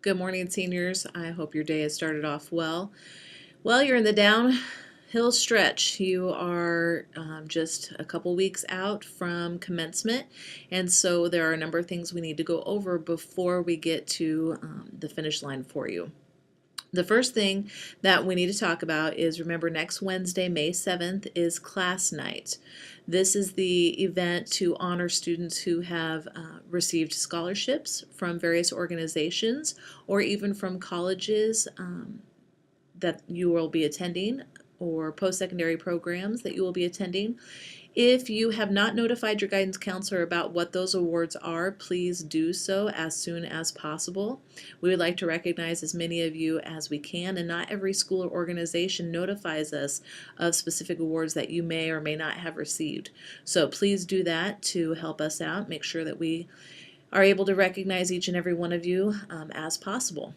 Good morning, seniors. I hope your day has started off well. Well, you're in the downhill stretch. You are just a couple weeks out from commencement, and so there are a number of things we need to go over before we get to the finish line for you. The first thing that we need to talk about is, remember, next Wednesday, May 7th, is class night. This is the event to honor students who have received scholarships from various organizations or even from colleges that you will be attending, or post-secondary programs that you will be attending. If you have not notified your guidance counselor about what those awards are, please do so as soon as possible. We would like to recognize as many of you as we can, and not every school or organization notifies us of specific awards that you may or may not have received. So please do that to help us out. Make sure that we are able to recognize each and every one of you as possible.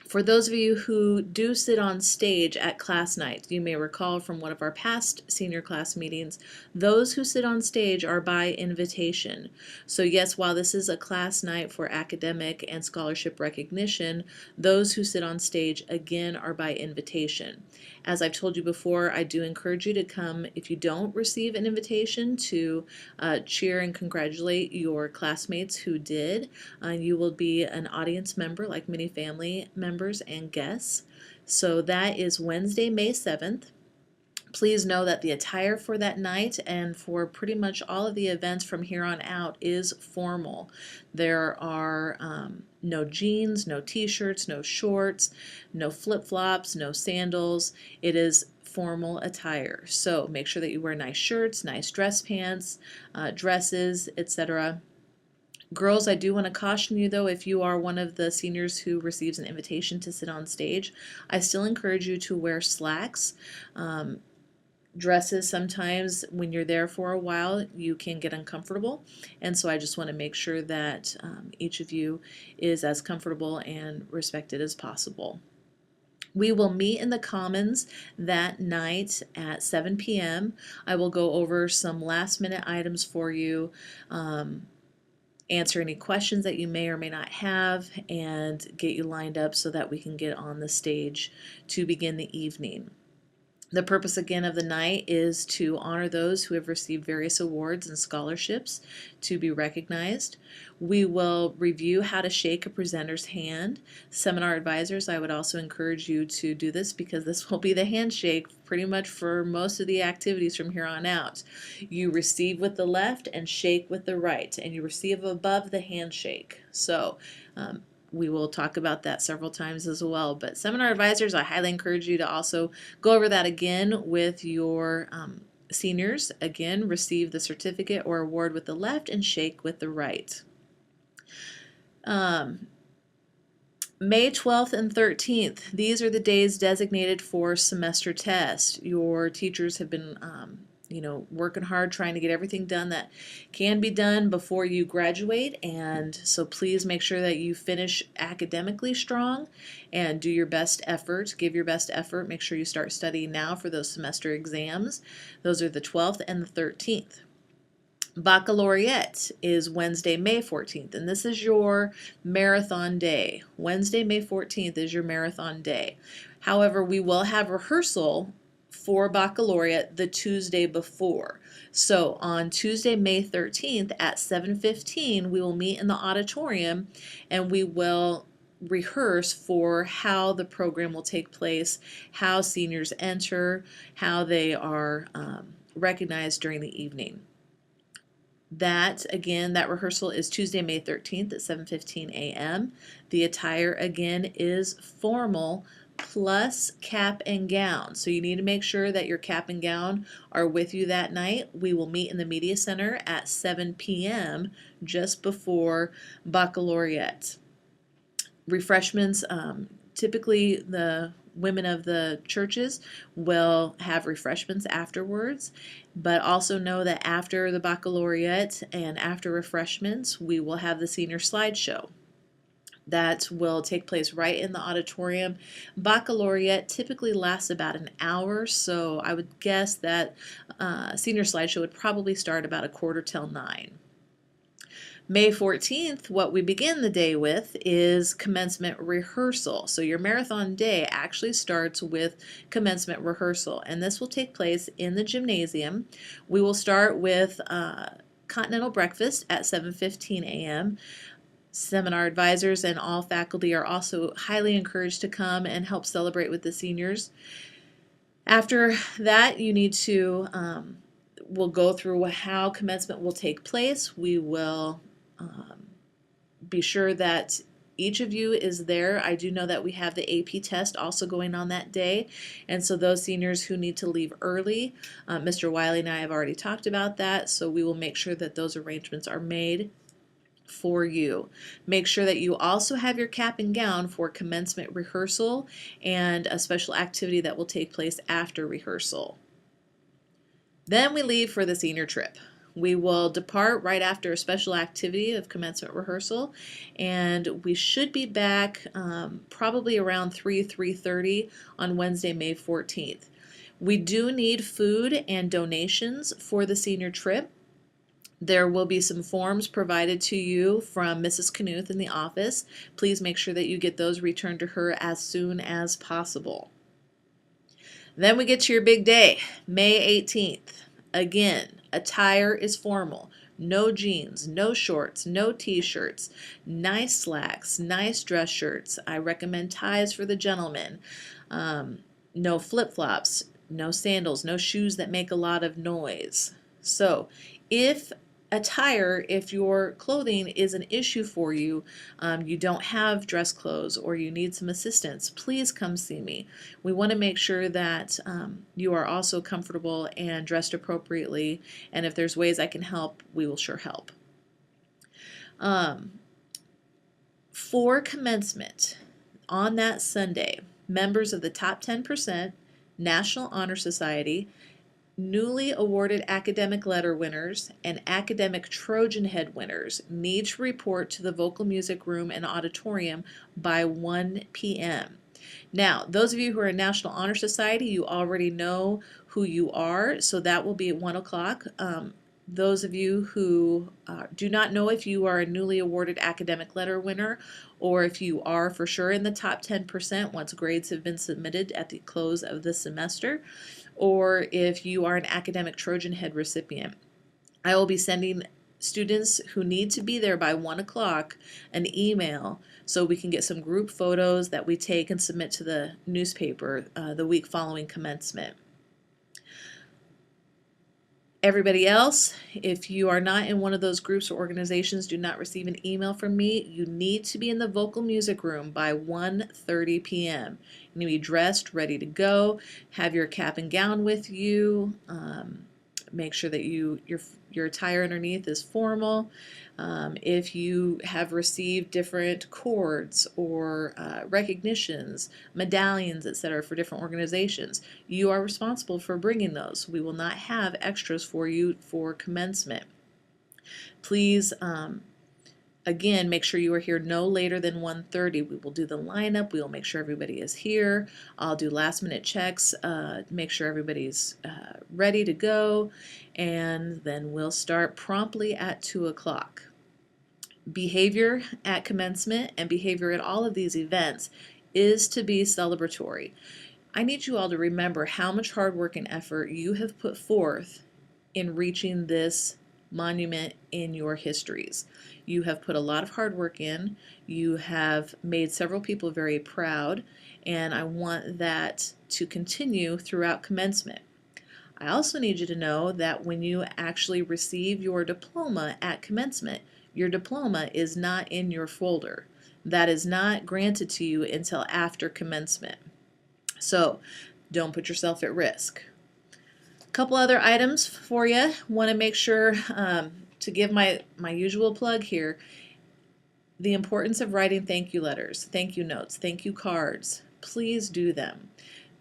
For those of you who do sit on stage at class night, you may recall from one of our past senior class meetings, those who sit on stage are by invitation. So yes, while this is a class night for academic and scholarship recognition, those who sit on stage again are by invitation. As I've told you before, I do encourage you to come, if you don't receive an invitation, to cheer and congratulate your classmates who did. You will be an audience member like many family members and guests. So that is Wednesday, May 7th. Please know that the attire for that night and for pretty much all of the events from here on out is formal. There are no jeans, no t-shirts, no shorts, no flip-flops, no sandals. It is formal attire. So make sure that you wear nice shirts, nice dress pants, dresses, etc. Girls, I do want to caution you though, if you are one of the seniors who receives an invitation to sit on stage, I still encourage you to wear slacks. Dresses, sometimes when you're there for a while, you can get uncomfortable, and so I just want to make sure that each of you is as comfortable and respected as possible. We will meet in the Commons that night at 7 p.m. I will go over some last minute items for you, answer any questions that you may or may not have, and get you lined up so that we can get on the stage to begin the evening. The purpose again of the night is to honor those who have received various awards and scholarships to be recognized. We will review how to shake a presenter's hand. Seminar advisors, I would also encourage you to do this because this will be the handshake pretty much for most of the activities from here on out. You receive with the left and shake with the right, and you receive above the handshake. So we will talk about that several times as well. But seminar advisors, I highly encourage you to also go over that again with your seniors. Again, receive the certificate or award with the left and shake with the right. May 12th and 13th, these are the days designated for semester tests. Your teachers have been working hard trying to get everything done that can be done before you graduate, and so please make sure that you finish academically strong and do your best effort, give your best effort. Make sure you start studying now for those semester exams. Those are the 12th and the 13th. Baccalaureate is Wednesday, May 14th, and this is your marathon day. Wednesday, May 14th is your marathon day. However, we will have rehearsal for baccalaureate the Tuesday before. So on Tuesday, May 13th at 7:15, we will meet in the auditorium and we will rehearse for how the program will take place, how seniors enter, how they are recognized during the evening. That rehearsal is Tuesday, May 13th at 7:15 a.m. The attire again is formal plus cap and gown. So you need to make sure that your cap and gown are with you that night. We will meet in the Media Center at 7 p.m. just before baccalaureate. Refreshments, typically the women of the churches will have refreshments afterwards, but also know that after the baccalaureate and after refreshments, we will have the senior slideshow. That will take place right in the auditorium. Baccalaureate typically lasts about an hour, so I would guess that senior slideshow would probably start about 9:15. May 14th, what we begin the day with is commencement rehearsal. So your marathon day actually starts with commencement rehearsal, and this will take place in the gymnasium. We will start with continental breakfast at 7:15 a.m. Seminar advisors and all faculty are also highly encouraged to come and help celebrate with the seniors. After that, you need to, we'll go through how commencement will take place. We will be sure that each of you is there. I do know that we have the AP test also going on that day, and so those seniors who need to leave early, Mr. Wiley and I have already talked about that, so we will make sure that those arrangements are made for you. Make sure that you also have your cap and gown for commencement rehearsal and a special activity that will take place after rehearsal. Then we leave for the senior trip. We will depart right after a special activity of commencement rehearsal, and we should be back probably around 3:30 on Wednesday, May 14th. We do need food and donations for the senior trip. There will be some forms provided to you from Mrs. Knuth in the office. Please make sure that you get those returned to her as soon as possible. Then we get to your big day, May 18th. Again, attire is formal. No jeans, no shorts, no t-shirts, nice slacks, nice dress shirts. I recommend ties for the gentlemen. No flip-flops, no sandals, no shoes that make a lot of noise. So if your clothing is an issue for you, you don't have dress clothes or you need some assistance, please come see me. We want to make sure that you are also comfortable and dressed appropriately, and if there's ways I can help, we will sure help. For commencement on that Sunday, members of the top 10%, National Honor Society, newly awarded academic letter winners, and academic Trojan Head winners need to report to the vocal music room and auditorium by 1 p.m. Now, those of you who are in National Honor Society, you already know who you are, so that will be at 1 o'clock. Those of you who do not know if you are a newly awarded academic letter winner or if you are for sure in the top 10% once grades have been submitted at the close of the semester, or if you are an academic Trojan Head recipient, I will be sending students who need to be there by 1 o'clock an email so we can get some group photos that we take and submit to the newspaper the week following commencement. Everybody else, if you are not in one of those groups or organizations, do not receive an email from me. You need to be in the vocal music room by 1:30 p.m. You need to be dressed, ready to go, have your cap and gown with you. Make sure that your attire underneath is formal. If you have received different cords or recognitions, medallions, etc. for different organizations, you are responsible for bringing those. We will not have extras for you for commencement. Please, again, make sure you are here no later than 1:30. We will do the lineup. We will make sure everybody is here. I'll do last minute checks, make sure everybody's ready to go, and then we'll start promptly at 2 o'clock. Behavior at commencement and behavior at all of these events is to be celebratory. I need you all to remember how much hard work and effort you have put forth in reaching this monument in your histories. You have put a lot of hard work in. You have made several people very proud, and I want that to continue throughout commencement. I also need you to know that when you actually receive your diploma at commencement, your diploma is not in your folder. That is not granted to you until after commencement. So don't put yourself at risk. A couple other items for you. Want to make sure to give my usual plug here, the importance of writing thank you letters, thank you notes, thank you cards. Please do them.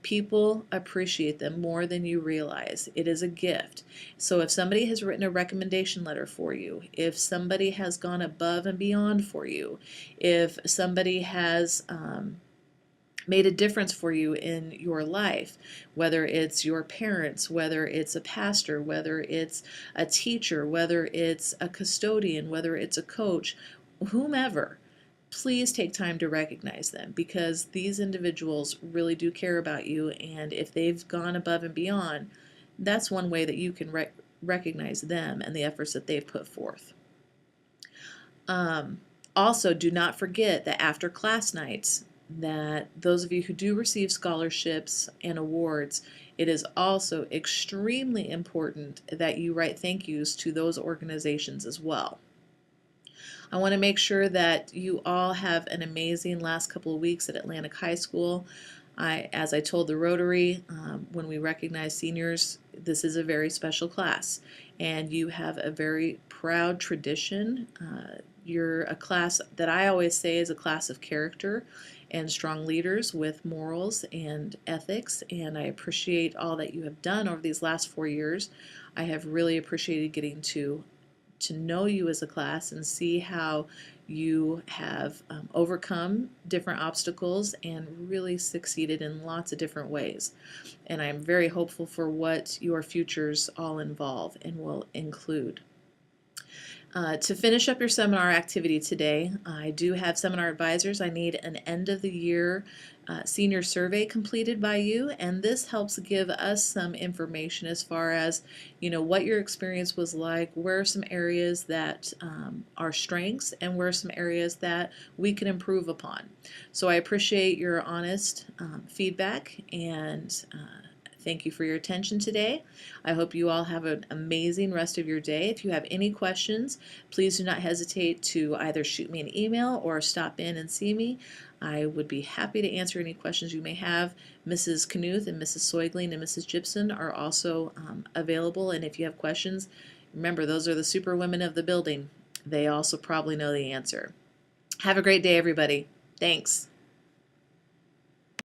People appreciate them more than you realize. It is a gift. So if somebody has written a recommendation letter for you, if somebody has gone above and beyond for you, if somebody has made a difference for you in your life, whether it's your parents, whether it's a pastor, whether it's a teacher, whether it's a custodian, whether it's a coach, whomever. Please take time to recognize them, because these individuals really do care about you, and if they've gone above and beyond, that's one way that you can recognize them and the efforts that they've put forth. Also, do not forget that after class nights, that those of you who do receive scholarships and awards, it is also extremely important that you write thank yous to those organizations as well. I want to make sure that you all have an amazing last couple of weeks at Atlantic High School. As I told the Rotary, when we recognize seniors, this is a very special class, and you have a very proud tradition. You're a class that I always say is a class of character and strong leaders with morals and ethics, and I appreciate all that you have done over these last 4 years. I have really appreciated getting to know you as a class and see how you have overcome different obstacles and really succeeded in lots of different ways. And I'm very hopeful for what your futures all involve and will include. To finish up your seminar activity today, I do have seminar advisors. I need an end of the year senior survey completed by you, and this helps give us some information as far as what your experience was like, where are some areas that are strengths, and where are some areas that we can improve upon. So I appreciate your honest feedback, and thank you for your attention today. I hope you all have an amazing rest of your day. If you have any questions, please do not hesitate to either shoot me an email or stop in and see me. I would be happy to answer any questions you may have. Mrs. Knuth and Mrs. Soigling and Mrs. Gibson are also available, and if you have questions, remember, those are the super women of the building. They also probably know the answer. Have a great day, everybody. Thanks.